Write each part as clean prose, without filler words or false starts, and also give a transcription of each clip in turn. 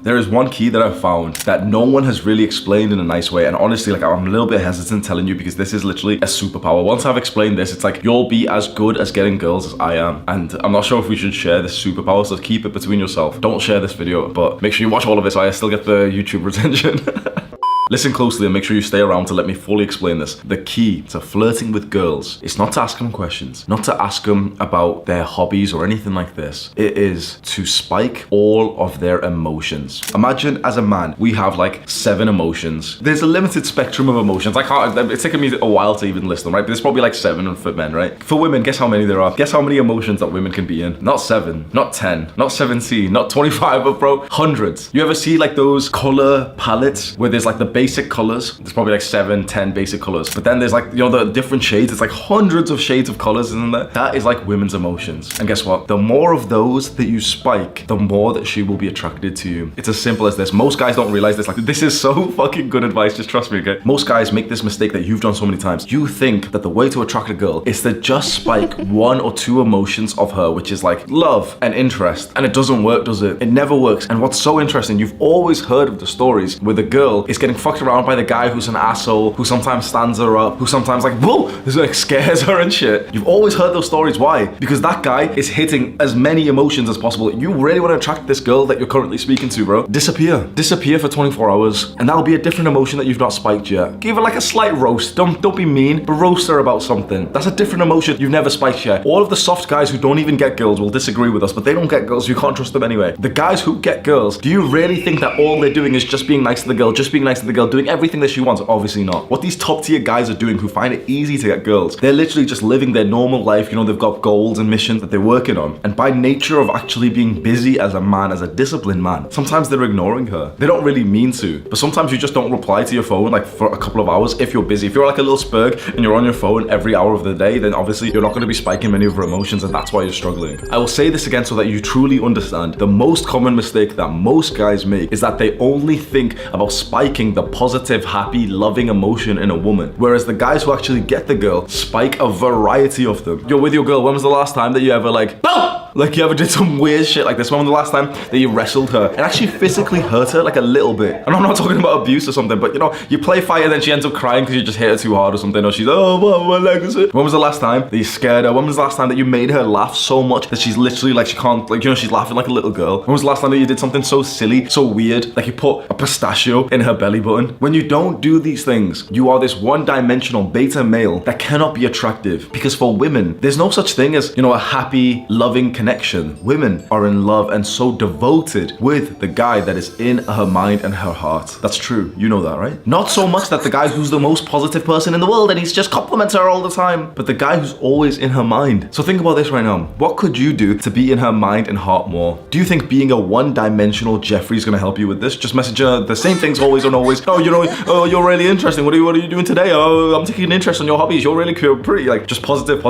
There is one key that I've found that no one has really explained in a nice way, and honestly, like, I'm a little bit hesitant telling you because this is literally a superpower. Once I've explained this, it's like you'll be as good as getting girls as I am, and I'm not sure if we should share this superpower, so keep it between yourself. Don't share this video, but make sure you watch all of it so I still get the YouTube retention. Listen closely and make sure you stay around to let me fully explain this. The key to flirting with girls is not to ask them questions, not to ask them about their hobbies or anything like this. It is to spike all of their emotions. Imagine as a man, we have like 7 emotions. There's a limited spectrum of emotions. It's taken me a while to even list them, right? But there's probably like 7 for men, right? For women, guess how many there are? Guess how many emotions that women can be in? Not 7, not 10, not 17, not 25, but bro, hundreds. You ever see like those color palettes where there's like the basic colors? There's probably like 7, 10 basic colors, but then there's like, you know, the different shades. It's like hundreds of shades of colors, isn't there? That is like women's emotions. And guess what? The more of those that you spike, the more that she will be attracted to you. It's as simple as this. Most guys don't realize this. Like, this is so fucking good advice. Just trust me, okay? Most guys make this mistake that you've done so many times. You think that the way to attract a girl is to just spike 1 or 2 emotions of her, which is like love and interest. And it doesn't work, does it? It never works. And what's so interesting, you've always heard of the stories where the girl is getting fucked around by the guy who's an asshole, who sometimes stands her up, who sometimes like, whoa, this like scares her and shit. You've always heard those stories. Why? Because that guy is hitting as many emotions as possible. You really want to attract this girl that you're currently speaking to, bro. Disappear for 24 hours, and that'll be a different emotion that you've not spiked yet. Give her like a slight roast. Don't be mean, but roast her about something. That's a different emotion you've never spiked yet. All of the soft guys who don't even get girls will disagree with us, but they don't get girls. You can't trust them anyway. The guys who get girls, do you really think that all they're doing is just being nice to the girl, doing everything that she wants? Obviously not. What these top tier guys are doing who find it easy to get girls, they're literally just living their normal life. You know, they've got goals and missions that they're working on. And by nature of actually being busy as a man, as a disciplined man, sometimes they're ignoring her. They don't really mean to, but sometimes you just don't reply to your phone like for a couple of hours if you're busy. If you're like a little spurg and you're on your phone every hour of the day, then obviously you're not going to be spiking many of her emotions, and that's why you're struggling. I will say this again so that you truly understand. The most common mistake that most guys make is that they only think about spiking the positive, happy, loving emotion in a woman, whereas the guys who actually get the girl spike a variety of them. You're with your girl, when was the last time that you ever like, boom! Like you ever did some weird shit like this? When was the last time that you wrestled her and actually physically hurt her like a little bit? And I'm not talking about abuse or something, but you know, you play fight and then she ends up crying because you just hit her too hard or something, or she's, oh, my leg is it? When was the last time that you scared her? When was the last time that you made her laugh so much that she's literally like, she can't, like, you know, she's laughing like a little girl? When was the last time that you did something so silly, so weird, like you put a pistachio in her belly button? When you don't do these things, you are this one-dimensional beta male that cannot be attractive, because for women, there's no such thing as, you know, a happy, loving connection. Women are in love and so devoted with the guy that is in her mind and her heart. That's true. You know that, right? Not so much that the guy who's the most positive person in the world and he's just compliments her all the time, but the guy who's always in her mind. So think about this right now. What could you do to be in her mind and heart more? Do you think being a one-dimensional Jeffrey is going to help you with this? Just message her the same things always and always. Oh, you know, oh, you're really interesting. What are you doing today? Oh, I'm taking an interest in your hobbies. You're really cool, pretty. Like just positive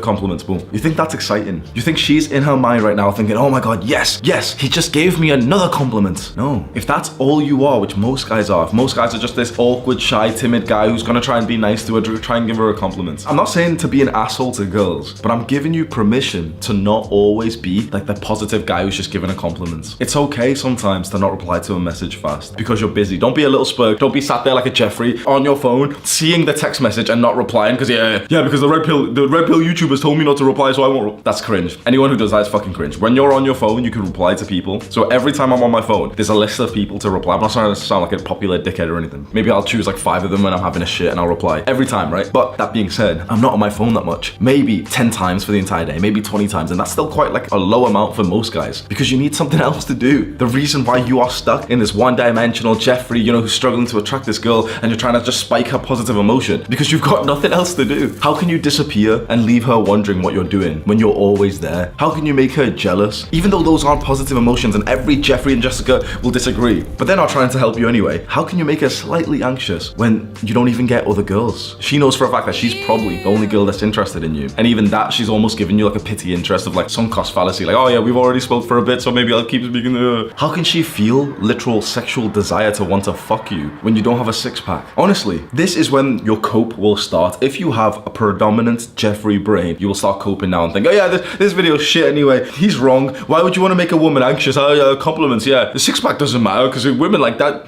compliments. Boom. You think that's exciting? You think she's in her mind right now thinking, oh my God, yes, he just gave me another compliment? No. If that's all you are, which most guys are, if most guys are just this awkward, shy, timid guy who's gonna try and be nice to her, try and give her a compliment. I'm not saying to be an asshole to girls, but I'm giving you permission to not always be like the positive guy who's just giving her compliments. It's okay sometimes to not reply to a message fast because you're busy. Don't be a little spurg. Don't be sat there like a Jeffrey on your phone, seeing the text message and not replying because because the red pill YouTubers told me not to reply, so I won't. That's cringe. Anyone who does that is fucking cringe. When you're on your phone, you can reply to people. So every time I'm on my phone, there's a list of people to reply. I'm not trying to sound like a popular dickhead or anything. Maybe I'll choose like 5 of them when I'm having a shit and I'll reply every time, right? But that being said, I'm not on my phone that much. Maybe 10 times for the entire day, maybe 20 times. And that's still quite like a low amount for most guys because you need something else to do. The reason why you are stuck in this one-dimensional Jeffrey, you know, who's struggling to attract this girl and you're trying to just spike her positive emotion because you've got nothing else to do. How can you disappear and leave her wondering what you're doing when you're always there? How can you make her jealous? Even though those aren't positive emotions and every Jeffrey and Jessica will disagree, but they're not trying to help you anyway. How can you make her slightly anxious when you don't even get other girls? She knows for a fact that she's probably the only girl that's interested in you. And even that, she's almost giving you like a pity interest of like sunk cost fallacy. Like, oh yeah, we've already spoke for a bit, so maybe I'll keep speaking to her. How can she feel literal sexual desire to want to fuck you when you don't have a 6-pack? Honestly, this is when your cope will start. If you have a predominant Jeffrey brain, you will start coping now and think, oh yeah, this This video's shit anyway. He's wrong. Why would you want to make a woman anxious? Compliments, yeah. The six pack doesn't matter because women like that.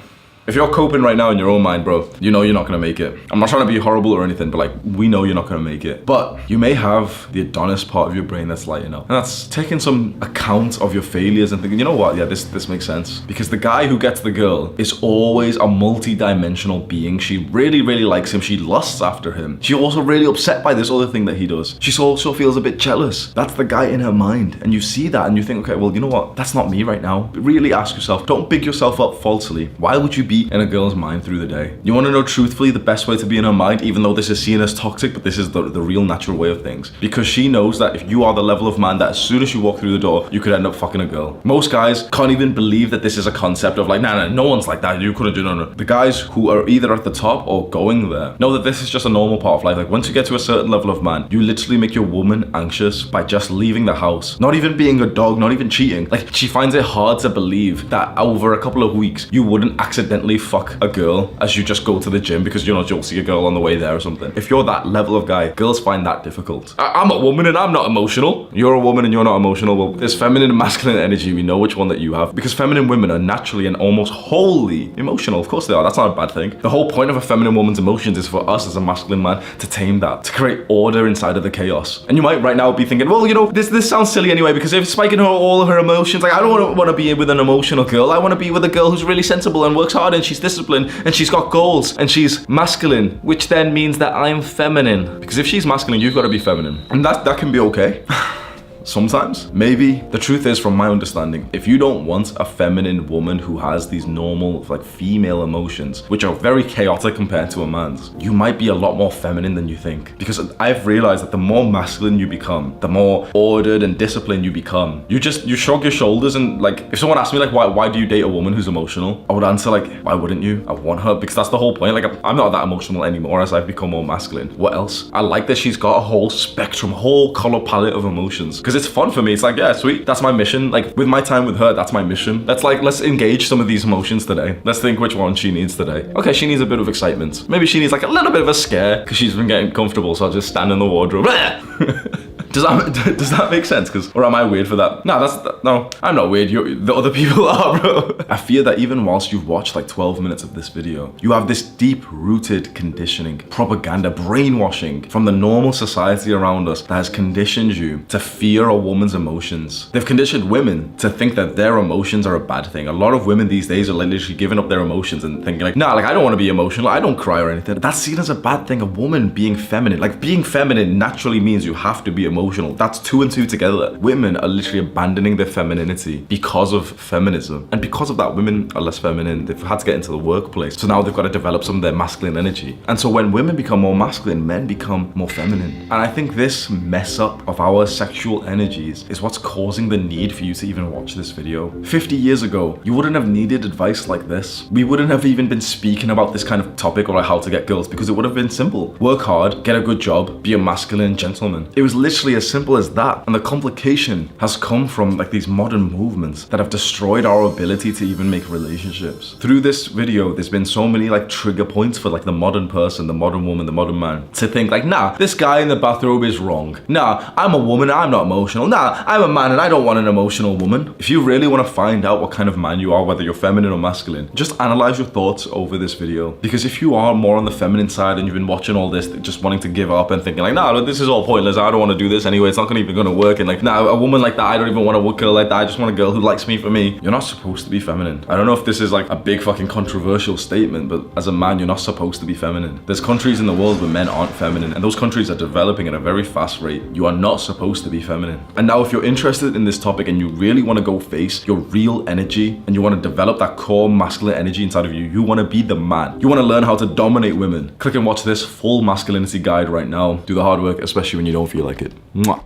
If you're coping right now in your own mind, bro, you know you're not gonna make it. I'm not trying to be horrible or anything, but like, we know you're not gonna make it. But you may have the Adonis part of your brain that's lighting up. And that's taking some account of your failures and thinking, you know what, yeah, this makes sense. Because the guy who gets the girl is always a multi-dimensional being. She really, really likes him. She lusts after him. She's also really upset by this other thing that he does. She also feels a bit jealous. That's the guy in her mind. And you see that and you think, okay, well, you know what? That's not me right now. But really ask yourself, don't big yourself up falsely. Why would you be in a girl's mind through the day? You want to know truthfully the best way to be in her mind, even though this is seen as toxic, but this is the real natural way of things. Because she knows that if you are the level of man that as soon as you walk through the door, you could end up fucking a girl. Most guys can't even believe that this is a concept of like, nah, no one's like that. You couldn't do no. The guys who are either at the top or going there know that this is just a normal part of life. Like once you get to a certain level of man, you literally make your woman anxious by just leaving the house. Not even being a dog, not even cheating. Like she finds it hard to believe that over a couple of weeks, you wouldn't accidentally fuck a girl as you just go to the gym because you'll see a girl on the way there or something. If you're that level of guy, girls find that difficult. I'm a woman and I'm not emotional. You're a woman and you're not emotional. Well, there's feminine and masculine energy. We know which one that you have because feminine women are naturally and almost wholly emotional. Of course they are. That's not a bad thing. The whole point of a feminine woman's emotions is for us as a masculine man to tame that, to create order inside of the chaos. And you might right now be thinking, well, you know, this sounds silly anyway because if spiking all of her emotions, like I don't want to be with an emotional girl. I want to be with a girl who's really sensible and works hard and she's disciplined and she's got goals and she's masculine, which then means that I'm feminine. Because if she's masculine, you've got to be feminine. And that can be okay. Sometimes, maybe. The truth is, from my understanding, if you don't want a feminine woman who has these normal, like female emotions, which are very chaotic compared to a man's, you might be a lot more feminine than you think. Because I've realized that the more masculine you become, the more ordered and disciplined you become. You shrug your shoulders and like, if someone asked me like, why do you date a woman who's emotional? I would answer like, why wouldn't you? I want her because that's the whole point. Like I'm not that emotional anymore as I've become more masculine. What else? I like that she's got a whole spectrum, whole color palette of emotions. Because it's fun for me. It's like, yeah, sweet. That's my mission. Like with my time with her, that's my mission. Let's engage some of these emotions today. Let's think which one she needs today. Okay, she needs a bit of excitement. Maybe she needs like a little bit of a scare because she's been getting comfortable. So I'll just stand in the wardrobe. Does that make sense? Or am I weird for that? No, I'm not weird. The other people are, bro. I fear that even whilst you've watched like 12 minutes of this video, you have this deep-rooted conditioning, propaganda, brainwashing from the normal society around us that has conditioned you to fear a woman's emotions. They've conditioned women to think that their emotions are a bad thing. A lot of women these days are literally giving up their emotions and thinking like, nah, like I don't want to be emotional. I don't cry or anything. That's seen as a bad thing. A woman being feminine, like being feminine naturally means you have to be emotional. That's two and two together. Women are literally abandoning their femininity because of feminism. And because of that, women are less feminine. They've had to get into the workplace. So now they've got to develop some of their masculine energy. And so when women become more masculine, men become more feminine. And I think this mess up of our sexual energies is what's causing the need for you to even watch this video. 50 years ago, you wouldn't have needed advice like this. We wouldn't have even been speaking about this kind of topic or like how to get girls because it would have been simple. Work hard, get a good job, be a masculine gentleman. It was literally as simple as that. And the complication has come from like these modern movements that have destroyed our ability to even make relationships. Through this video, there's been so many like trigger points for like the modern person, the modern woman, the modern man to think like, nah, this guy in the bathrobe is wrong. Nah, I'm a woman, I'm not emotional. Nah, I'm a man and I don't want an emotional woman. If you really want to find out what kind of man you are, whether you're feminine or masculine, just analyze your thoughts over this video. Because if you are more on the feminine side and you've been watching all this, just wanting to give up and thinking like, nah, this is all pointless. I don't want to do this anyway. It's not even gonna work. And like, nah, a woman like that, I don't even want a girl like that. I just want a girl who likes me for me. You're not supposed to be feminine. I don't know if this is like a big fucking controversial statement, but as a man, you're not supposed to be feminine. There's countries in the world where men aren't feminine, and those countries are developing at a very fast rate. You are not supposed to be feminine. And now if you're interested in this topic and you really want to go face your real energy and you want to develop that core masculine energy inside of you, you want to be the man. You want to learn how to dominate women. Click and watch this full masculinity guide right now. Do the hard work, especially when you don't feel like it. Mwah.